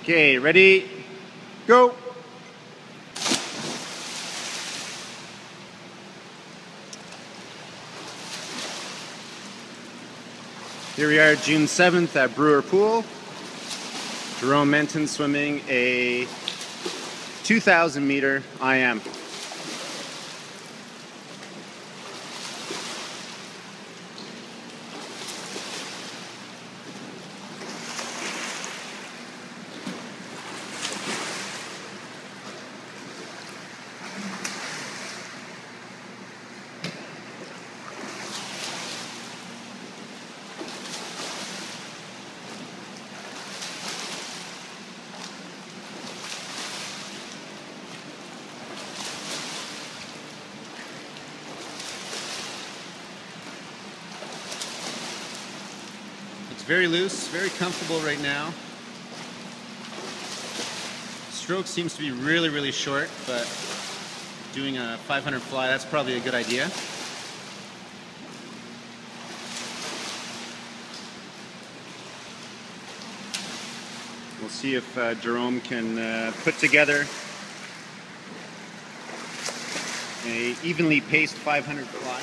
Okay, ready, go. Here we are, June 7th at Brewer Pool. Jerome Menton swimming a 2,000 meter IM. It's very loose, very comfortable right now. Stroke seems to be really short, but doing a 500 fly, that's probably a good idea. We'll see if Jerome can put together a evenly paced 500 fly.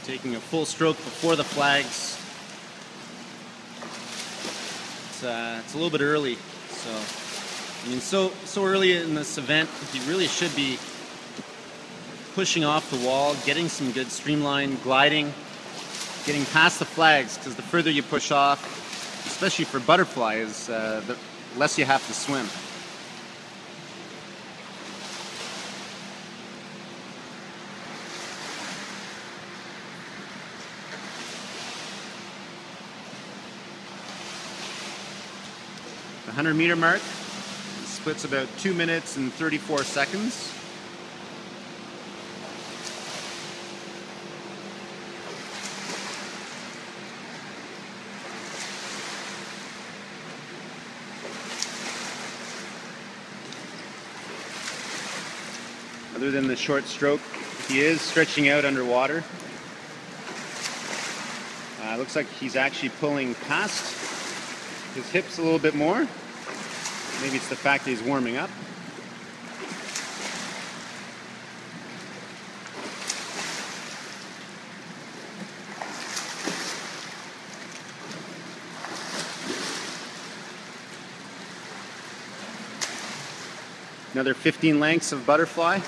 Taking a full stroke before the flags. It's a little bit early, so so early in this event, you really should be pushing off the wall, getting some good streamline gliding, getting past the flags, because the further you push off, especially for butterfly, is the less you have to swim. The 100 meter mark splits about 2 minutes and 34 seconds. Other than the short stroke, he is stretching out underwater. Looks like he's actually pulling past his hips a little bit more. Maybe it's the fact that he's warming up. Another 15 lengths of butterfly.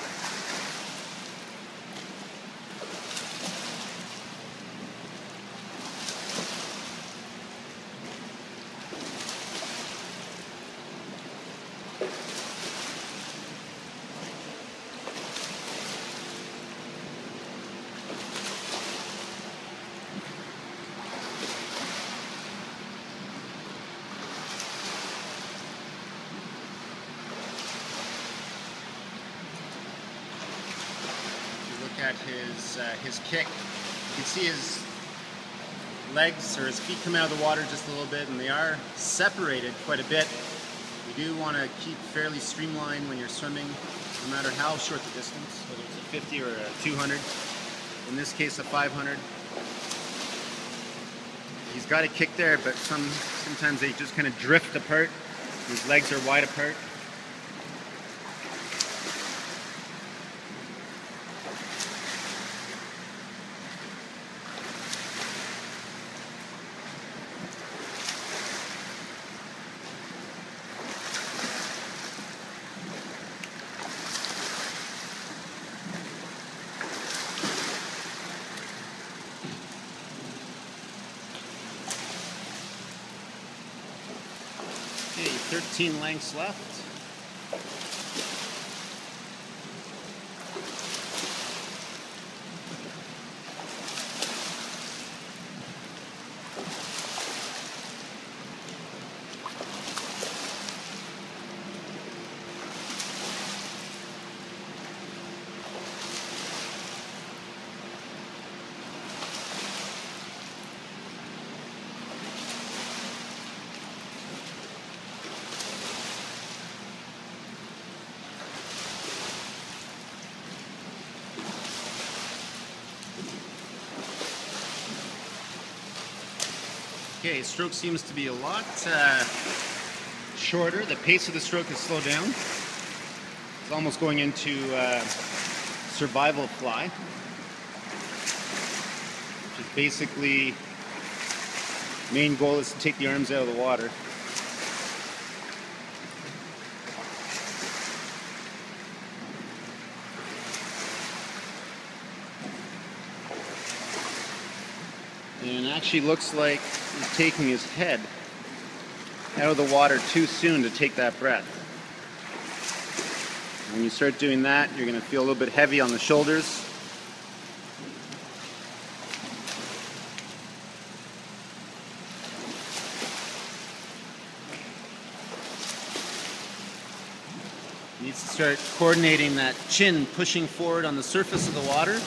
At his kick, you can see his legs or his feet come out of the water just a little bit, and they are separated quite a bit. You do want to keep fairly streamlined when you're swimming, no matter how short the distance, whether it's a 50 or a 200. In this case, a 500. He's got a kick there, but sometimes they just kind of drift apart. His legs are wide apart. Okay, 13 lengths left. Okay, stroke seems to be a lot shorter. The pace of the stroke has slowed down. It's almost going into survival fly, which is basically, main goal is to take the arms out of the water. And it actually looks like he's taking his head out of the water too soon to take that breath. When you start doing that, you're going to feel a little bit heavy on the shoulders. He needs to start coordinating that chin, pushing forward on the surface of the water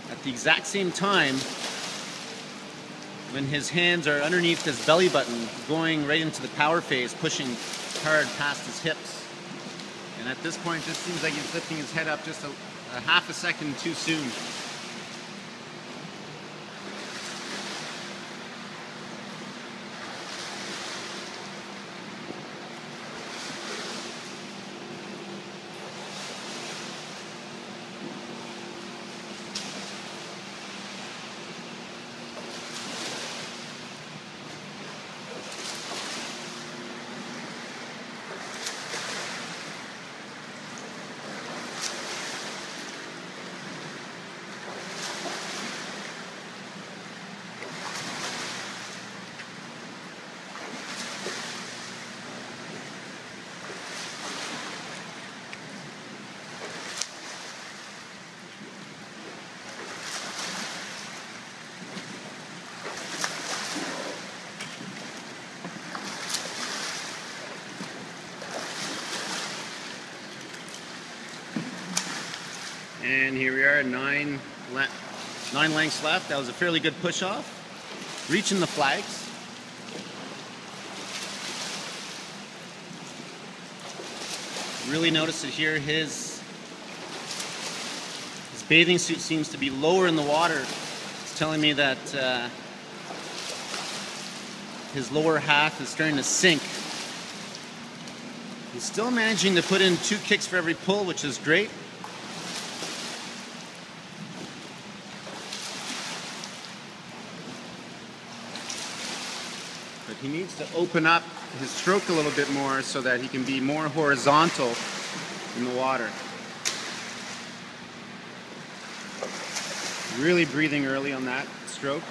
at the exact same time when his hands are underneath his belly button, going right into the power phase, pushing hard past his hips. And at this point, it just seems like he's lifting his head up just a half a second too soon. And here we are, nine lengths left. That was a fairly good push off. Reaching the flags. Really notice it here, his bathing suit seems to be lower in the water. It's telling me that his lower half is starting to sink. He's still managing to put in 2 kicks for every pull, which is great. But he needs to open up his stroke a little bit more so that he can be more horizontal in the water. Really breathing early on that stroke.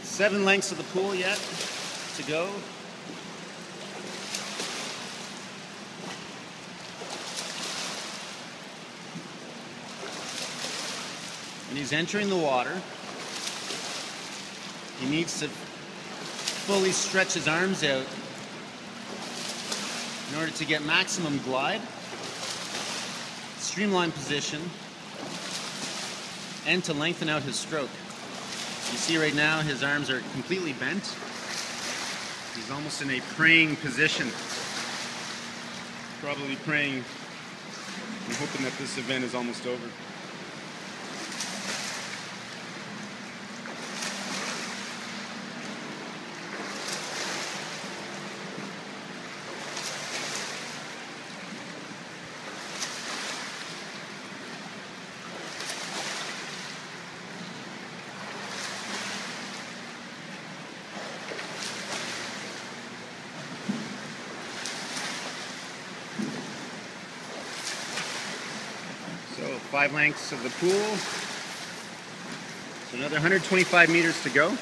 Seven lengths of the pool yet to go. When he's entering the water, he needs to fully stretch his arms out in order to get maximum glide, streamline position, and to lengthen out his stroke. You see right now his arms are completely bent. He's almost in a praying position. Probably praying and hoping that this event is almost over. So 5 lengths of the pool. So another 125 meters to go.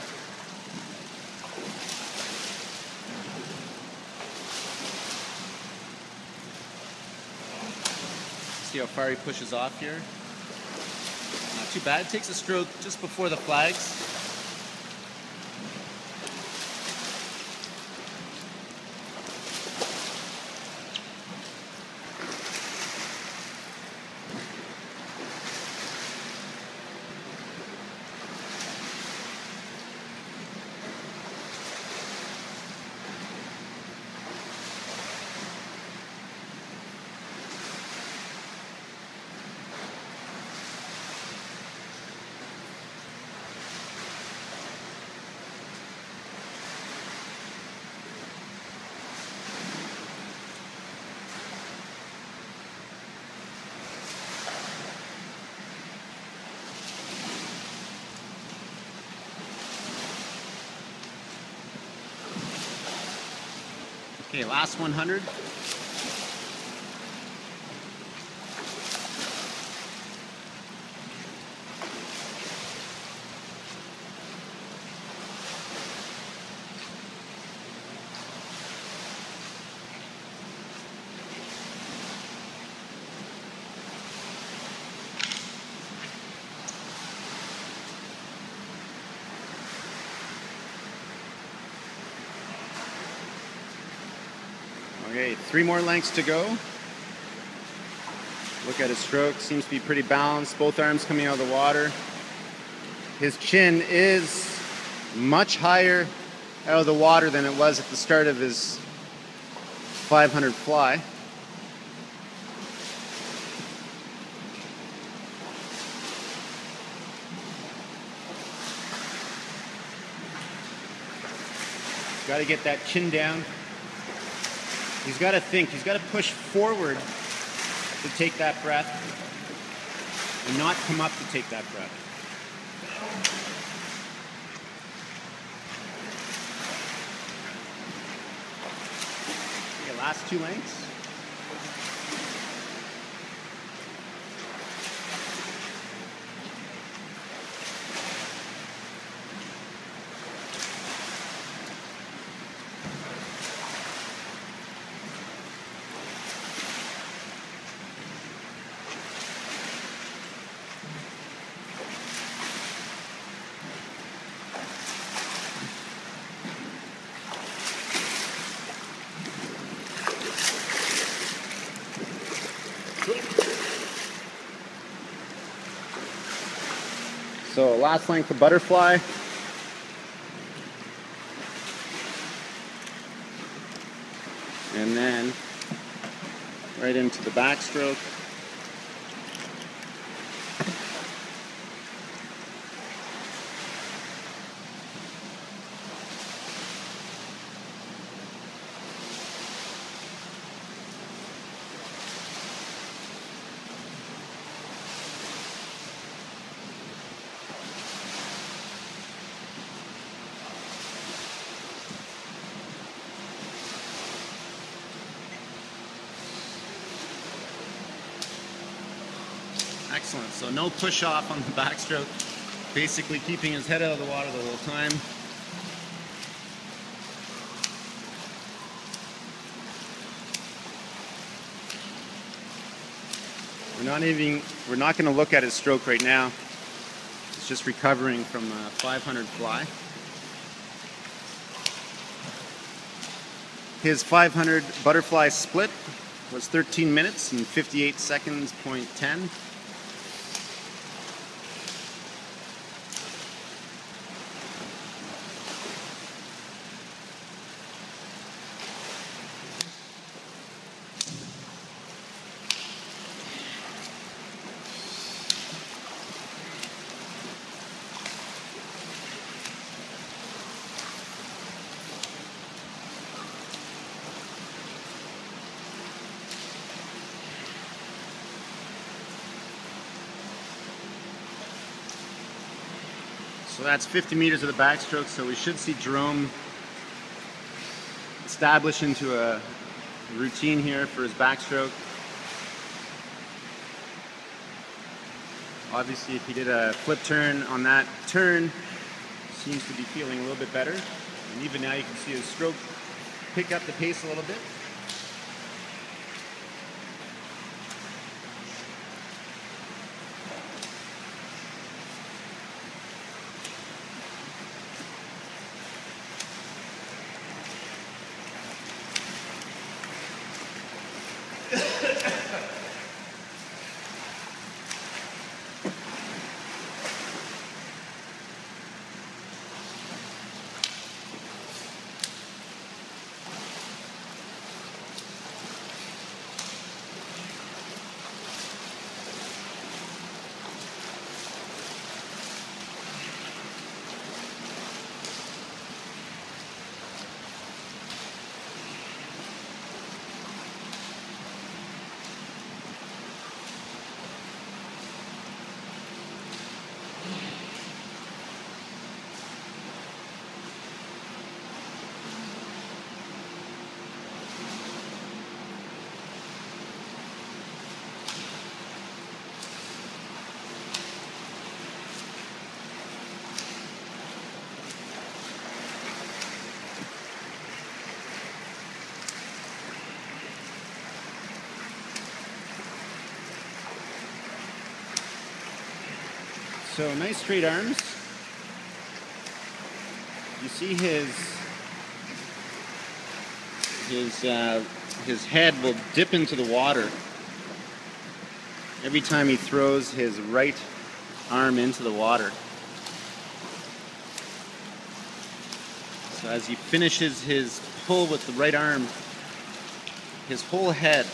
See how far he pushes off here? Not too bad. Takes a stroke just before the flags. Okay, last 100. Okay, 3 more lengths to go. Look at his stroke, seems to be pretty balanced. Both arms coming out of the water. His chin is much higher out of the water than it was at the start of his 500 fly. Got to get that chin down. He's got to think, he's got to push forward to take that breath and not come up to take that breath. Okay, last 2 lengths. So last length of butterfly. And then right into the backstroke. Excellent. So no push off on the backstroke. Basically keeping his head out of the water the whole time. We're not going to look at his stroke right now. It's just recovering from a 500 fly. His 500 butterfly split was 13 minutes and 58 seconds, .10. So that's 50 meters of the backstroke, so we should see Jerome establish into a routine here for his backstroke. Obviously, if he did a flip turn on that turn, seems to be feeling a little bit better. And even now you can see his stroke pick up the pace a little bit. So nice straight arms. You see his head will dip into the water every time he throws his right arm into the water. So as he finishes his pull with the right arm, his whole head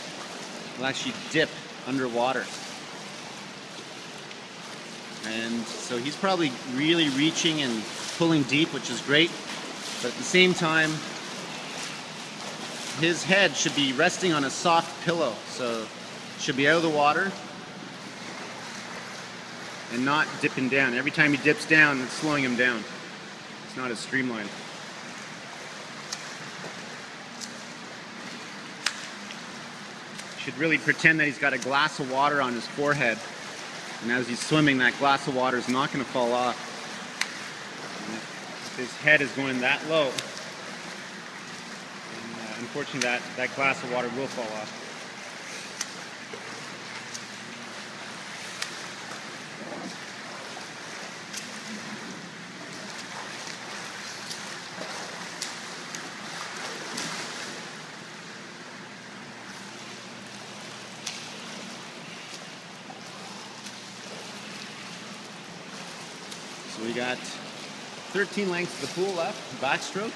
will actually dip underwater. And so he's probably really reaching and pulling deep, which is great. But at the same time, his head should be resting on a soft pillow. So it should be out of the water and not dipping down. Every time he dips down, it's slowing him down. It's not as streamlined. Should really pretend that he's got a glass of water on his forehead, and as he's swimming, that glass of water is not going to fall off. And if his head is going that low, and unfortunately that glass of water will fall off. So we got 13 lengths of the pool left, backstroke.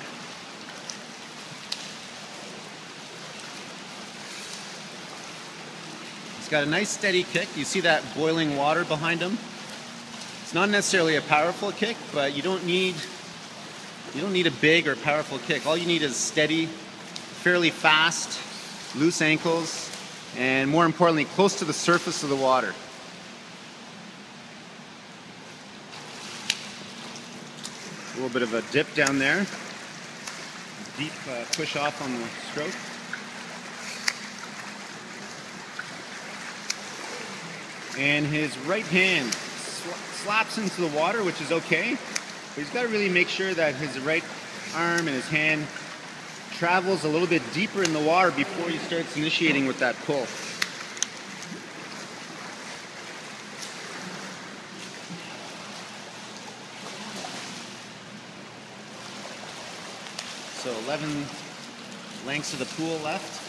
He's got a nice steady kick. You see that boiling water behind him? It's not necessarily a powerful kick, but you don't need a big or powerful kick. All you need is steady, fairly fast, loose ankles, and more importantly, close to the surface of the water. A little bit of a dip down there. Deep push off on the stroke. And his right hand slaps into the water, which is okay. But he's got to really make sure that his right arm and his hand travels a little bit deeper in the water before he starts initiating with that pull. So 11 lengths of the pool left.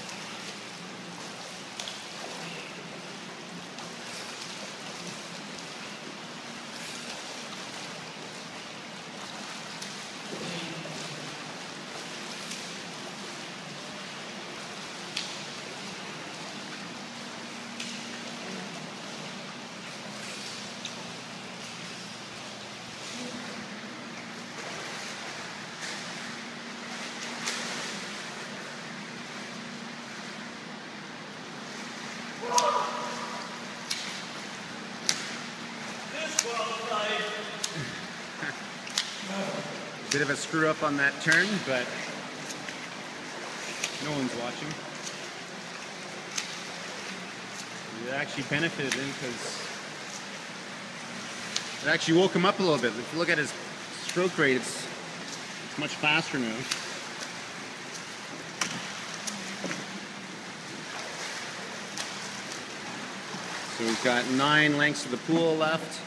Bit of a screw up on that turn, but no one's watching. It actually benefited him because it actually woke him up a little bit. If you look at his stroke rate, it's much faster now. So we've got 9 lengths of the pool left.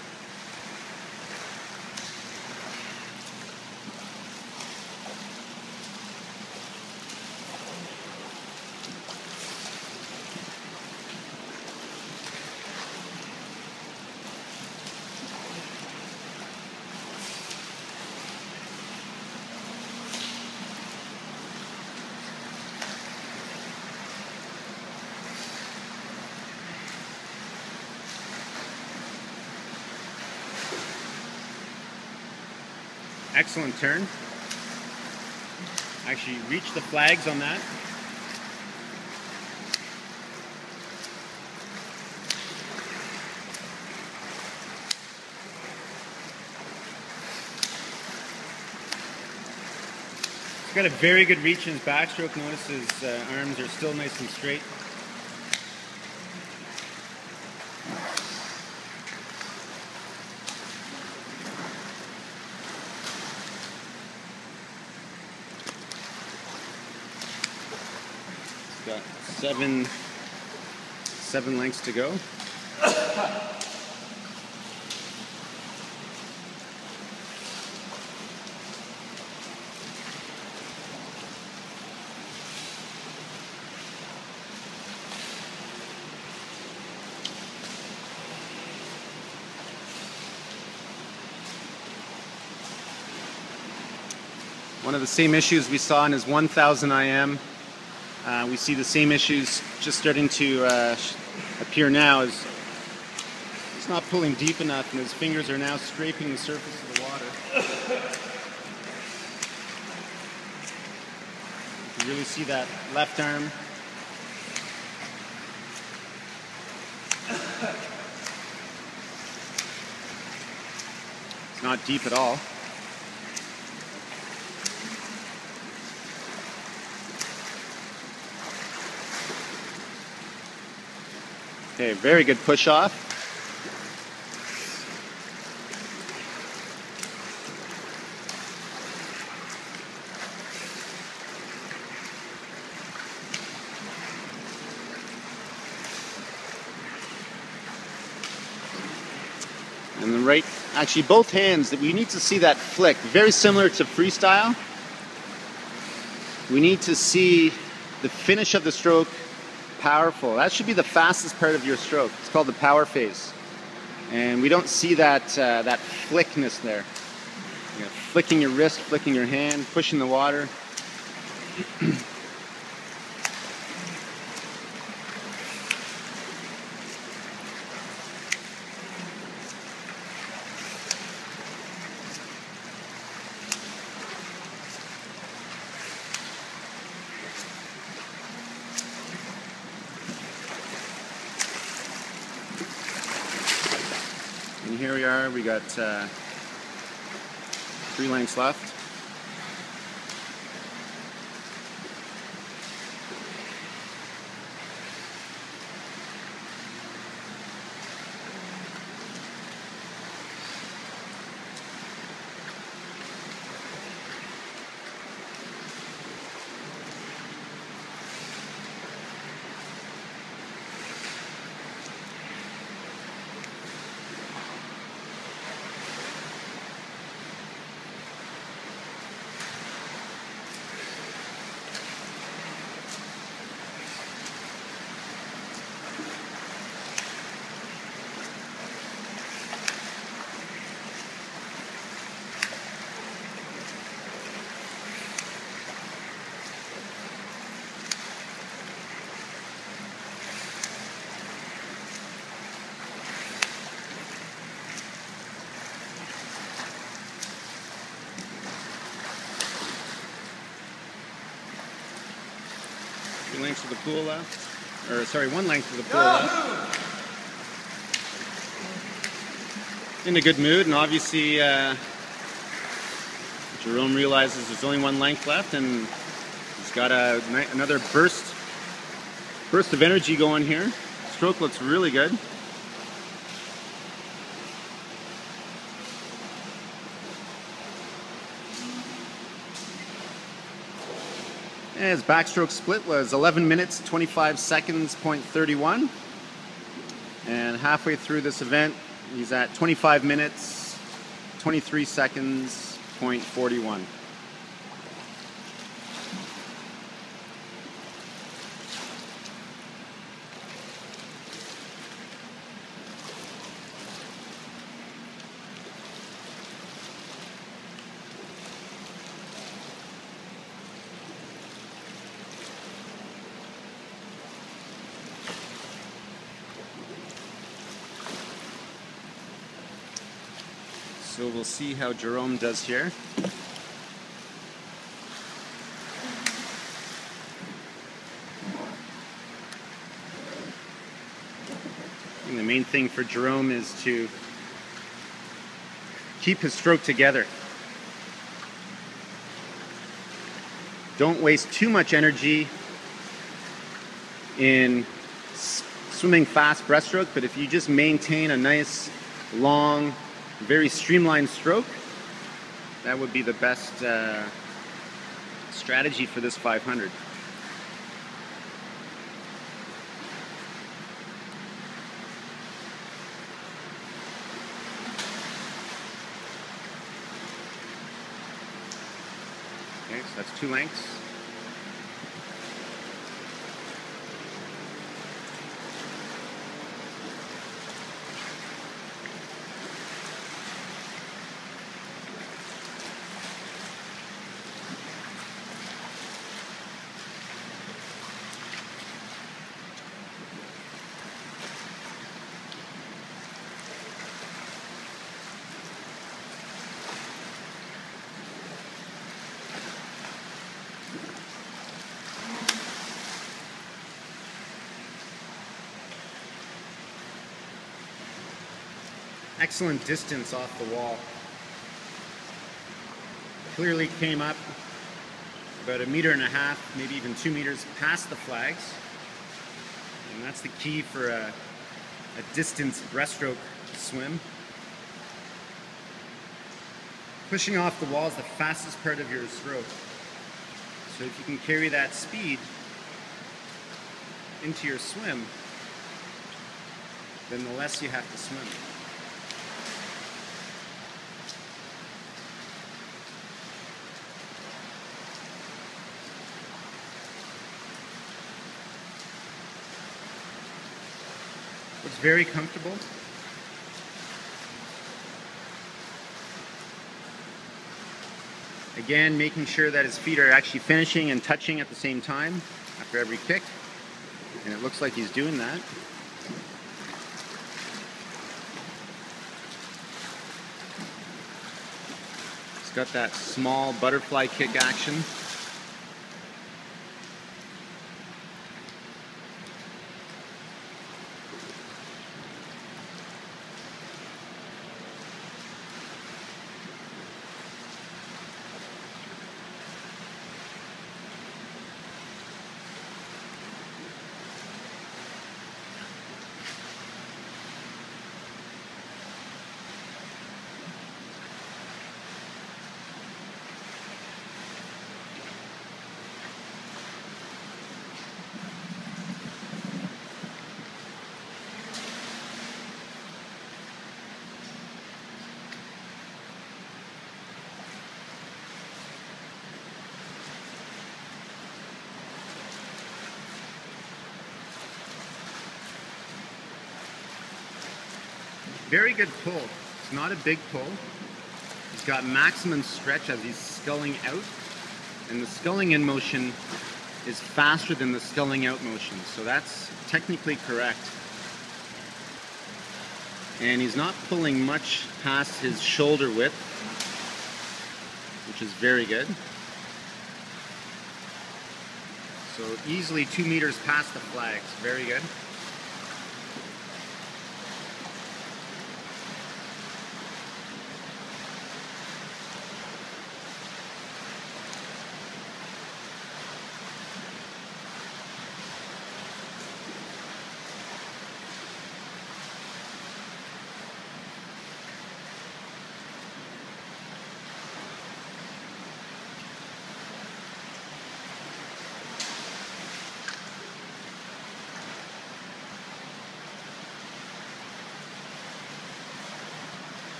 Excellent turn. Actually reached the flags on that. He's got a very good reach in his backstroke. Notice his arms are still nice and straight. Got seven lengths to go. One of the same issues we saw in his 1000 IM. We see the same issues just starting to appear now. As he's not pulling deep enough, and his fingers are now scraping the surface of the water. You can really see that left arm. It's not deep at all. Okay, very good push off. And the right, actually both hands, that we need to see that flick, very similar to freestyle. We need to see the finish of the stroke powerful. That should be the fastest part of your stroke. It's called the power phase. And we don't see that that flickness there. You know, flicking your wrist, flicking your hand, pushing the water. And here we are, we got 3 lengths left. Two lengths of the pool left. Or sorry, 1 length of the pool left. In a good mood, and obviously Jerome realizes there's only 1 length left, and he's got another burst of energy going here. Stroke looks really good. And his backstroke split was 11 minutes, 25 seconds, 0.31. And halfway through this event, he's at 25 minutes, 23 seconds, 0.41. So we'll see how Jerome does here. And the main thing for Jerome is to keep his stroke together. Don't waste too much energy in swimming fast breaststroke, but if you just maintain a nice, long, very streamlined stroke, that would be the best strategy for this 500. Okay, so that's 2 lengths. excellent distance off the wall. Clearly came up about 1.5 meters, maybe even 2 meters past the flags. And that's the key for a distance breaststroke swim. Pushing off the wall is the fastest part of your stroke. So if you can carry that speed into your swim, then the less you have to swim. Looks very comfortable. Again, making sure that his feet are actually finishing and touching at the same time after every kick. And it looks like he's doing that. He's got that small butterfly kick action. Very good pull. It's not a big pull. He's got maximum stretch as he's sculling out, and the sculling in motion is faster than the sculling out motion, so that's technically correct. And he's not pulling much past his shoulder width, which is very good. So easily 2 meters past the flags, very good.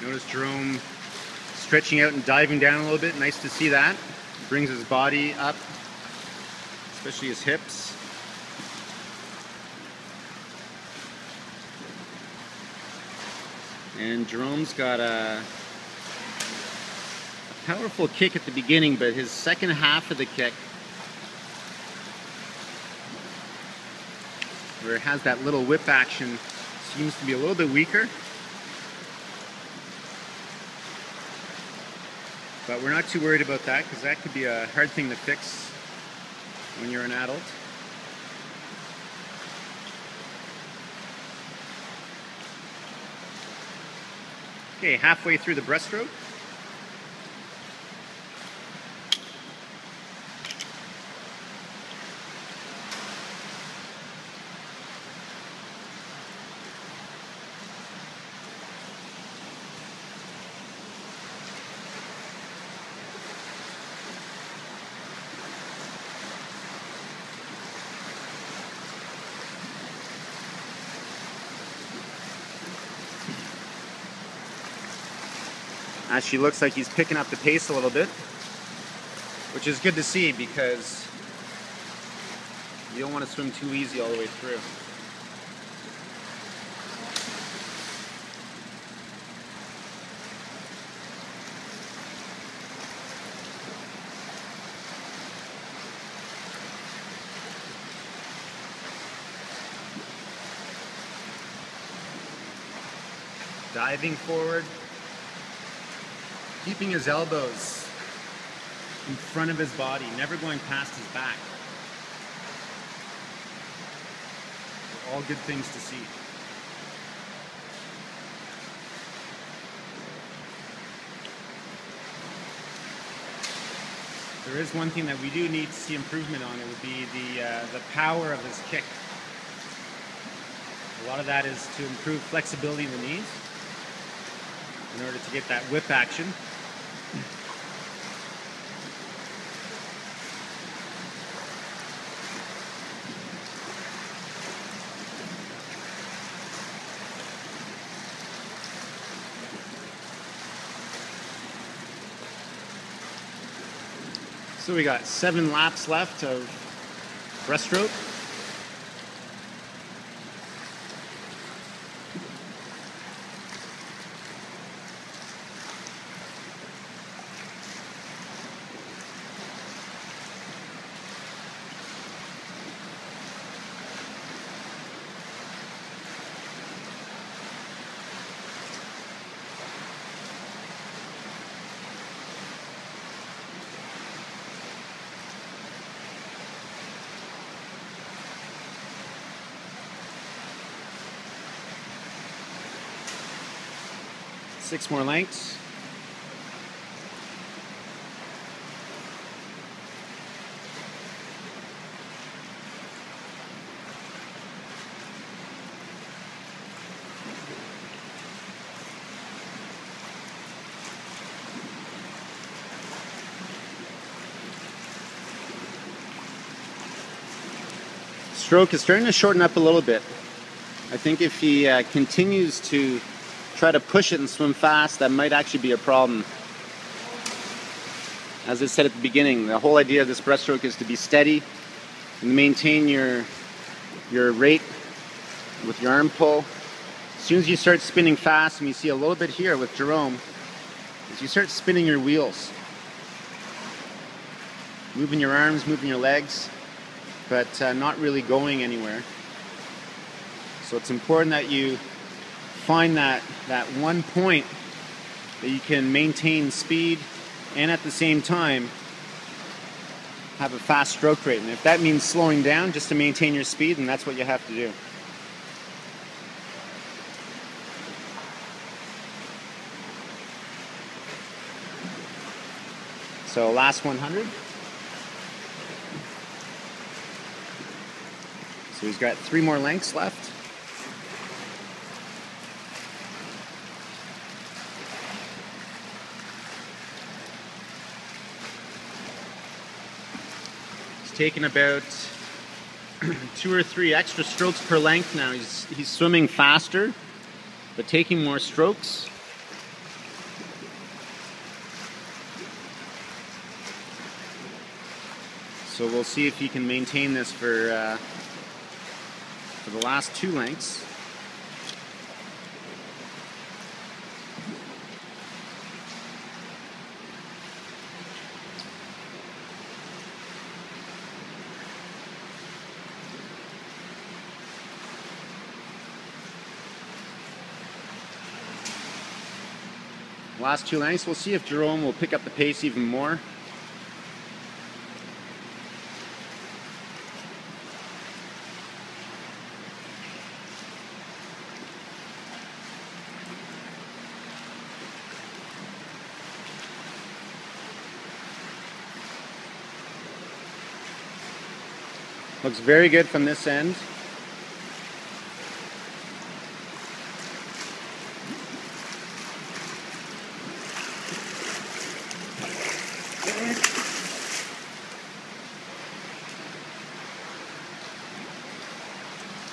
Notice Jerome stretching out and diving down a little bit. Nice to see that. Brings his body up, especially his hips. And Jerome's got a powerful kick at the beginning, but his second half of the kick, where it has that little whip action, seems to be a little bit weaker. But we're not too worried about that, because that could be a hard thing to fix when you're an adult. Okay, halfway through the breaststroke. Actually looks like he's picking up the pace a little bit, which is good to see, because you don't want to swim too easy all the way through. Diving forward, keeping his elbows in front of his body, never going past his back. All good things to see. There is one thing that we do need to see improvement on. It would be the power of his kick. A lot of that is to improve flexibility in the knees in order to get that whip action. So we got 7 laps left of breaststroke. Six more lengths. Stroke is starting to shorten up a little bit. I think if he continues to try to push it and swim fast, that might actually be a problem. As I said at the beginning, the whole idea of this breaststroke is to be steady and maintain your rate with your arm pull. As soon as you start spinning fast, and you see a little bit here with Jerome, as you start spinning your wheels, moving your arms, moving your legs, but not really going anywhere. So it's important that you find that one point that you can maintain speed and at the same time have a fast stroke rate. And if that means slowing down just to maintain your speed, then that's what you have to do. So last 100. So he's got 3 more lengths left. Taking about 2 or 3 extra strokes per length now. He's swimming faster, but taking more strokes. So we'll see if he can maintain this for the last 2 lengths. Last 2 lengths, we'll see if Jerome will pick up the pace even more. Looks very good from this end.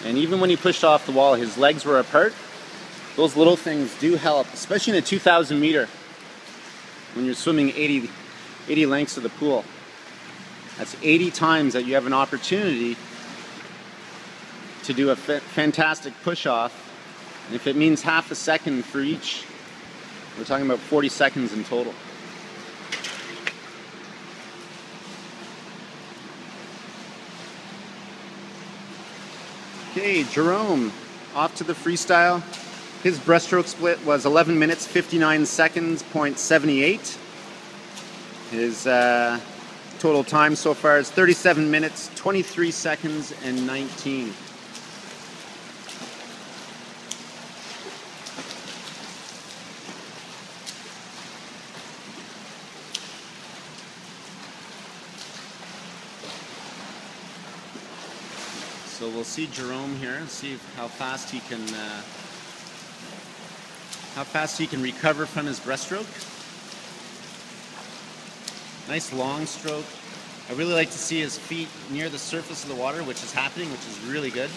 And even when he pushed off the wall, his legs were apart. Those little things do help, especially in a 2,000 meter when you're swimming 80 lengths of the pool. That's 80 times that you have an opportunity to do a fantastic push-off. And if it means half a second for each, we're talking about 40 seconds in total. Okay, Jerome off to the freestyle. His breaststroke split was 11 minutes, 59 seconds, .78. His total time so far is 37 minutes, 23 seconds, and 19. So we'll see Jerome here and see how fast he can recover from his breaststroke. Nice long stroke. I really like to see his feet near the surface of the water, which is happening, which is really good.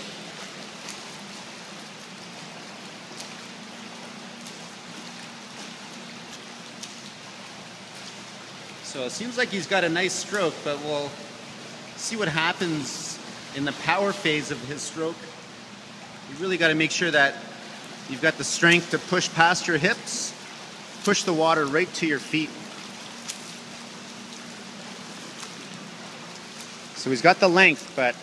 So it seems like he's got a nice stroke, but we'll see what happens in the power phase of his stroke. You really got to make sure that you've got the strength to push past your hips, push the water right to your feet. So he's got the length, but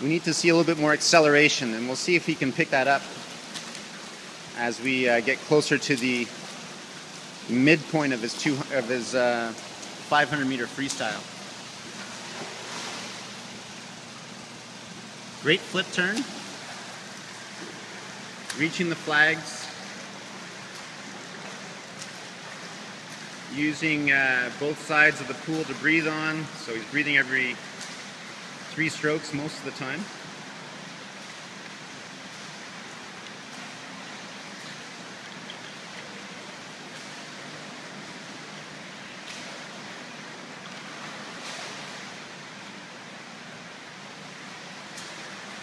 we need to see a little bit more acceleration, and we'll see if he can pick that up as we get closer to the midpoint of his 500-meter freestyle. Great flip turn, reaching the flags, using both sides of the pool to breathe on, so he's breathing every 3 strokes most of the time.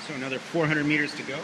So another 400 meters to go.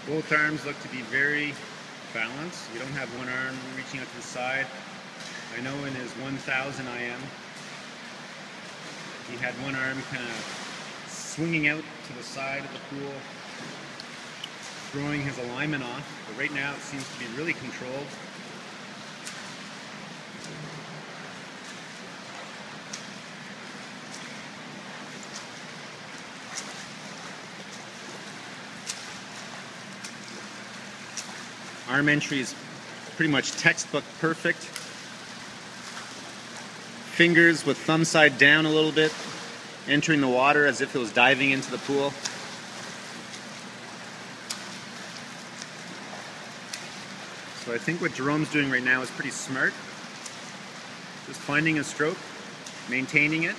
Both arms look to be very balanced. You don't have one arm reaching out to the side. I know in his 1000 IM, he had one arm kind of swinging out to the side of the pool, throwing his alignment off. But right now it seems to be really controlled. Arm entry is pretty much textbook perfect. Fingers with thumb side down a little bit, entering the water as if it was diving into the pool. So I think what Jerome's doing right now is pretty smart. Just finding a stroke, maintaining it.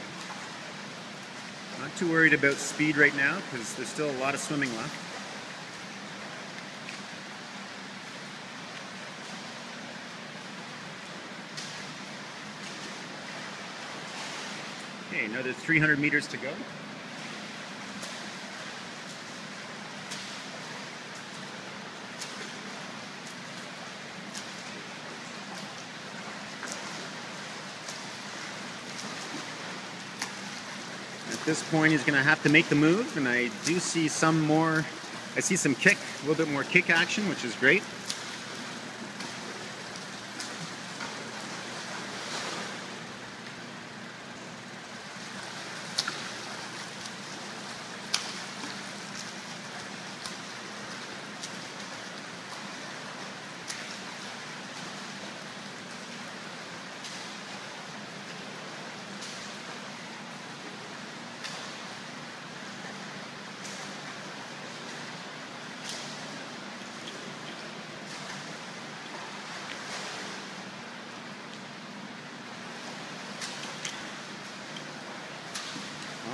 Not too worried about speed right now because there's still a lot of swimming left. Okay, another 300 meters to go. At this point, he's going to have to make the move, and I do see some more. I see some kick, a little bit more kick action, which is great.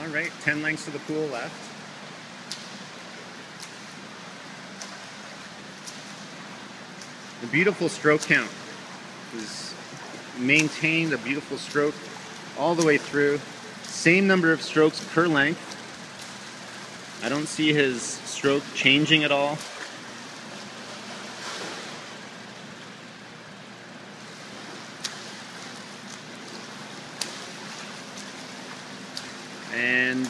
All right, 10 lengths to the pool left. The beautiful stroke count is maintained, a beautiful stroke all the way through. Same number of strokes per length. I don't see his stroke changing at all. And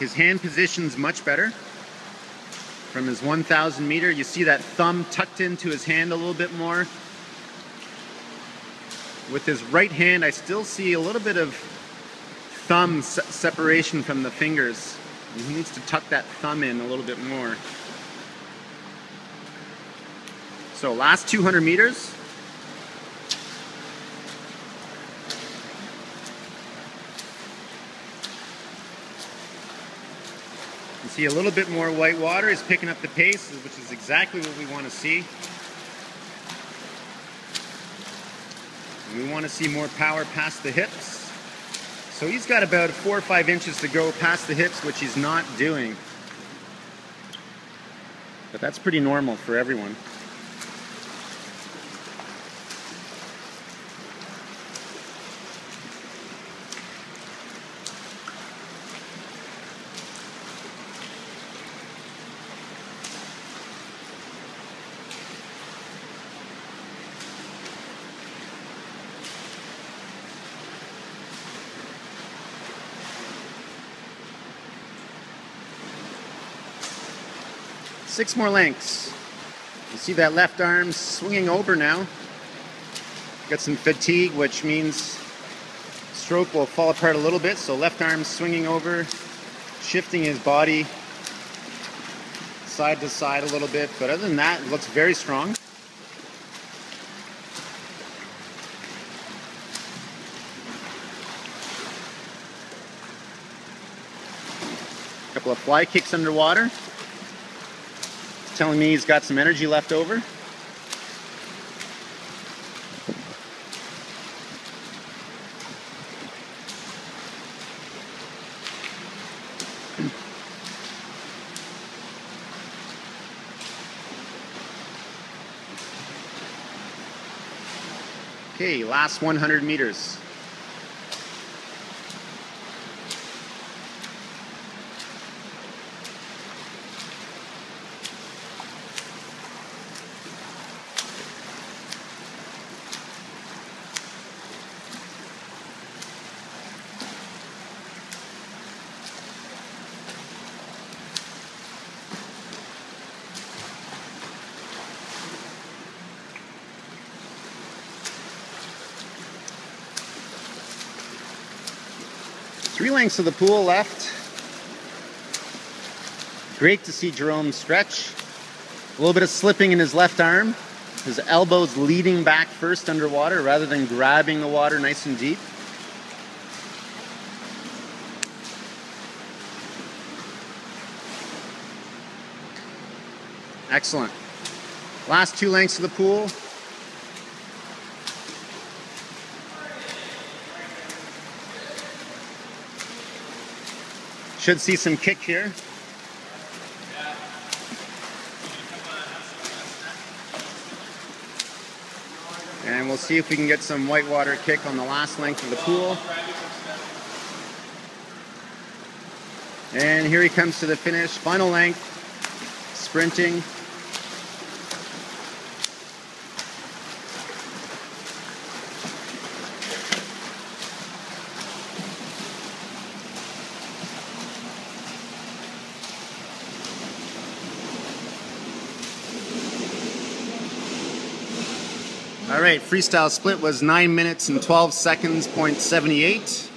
his hand position's much better. From his 1,000 meter, you see that thumb tucked into his hand a little bit more. With his right hand, I still see a little bit of thumb separation from the fingers. And he needs to tuck that thumb in a little bit more. So last 200 meters. You see a little bit more white water. He's picking up the pace, which is exactly what we want to see. And we want to see more power past the hips. So he's got about 4 or 5 inches to go past the hips, which he's not doing. But that's pretty normal for everyone. Six more lengths. You see that left arm swinging over now. Got some fatigue, which means stroke will fall apart a little bit. So left arm swinging over, shifting his body side to side a little bit. But other than that, it looks very strong. A couple of fly kicks underwater. Telling me he's got some energy left over. Okay, last 100 meters. Three lengths of the pool left. Great to see Jerome stretch. A little bit of slipping in his left arm. His elbows leading back first underwater rather than grabbing the water nice and deep. Excellent. Last 2 lengths of the pool. Should see some kick here. And we'll see if we can get some whitewater kick on the last length of the pool. And here he comes to the finish. Final length, sprinting. All right, freestyle split was 9 minutes and 12 seconds, .78.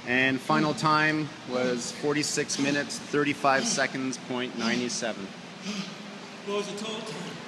And final time was 46 minutes, 35 seconds, .97. What was the total time?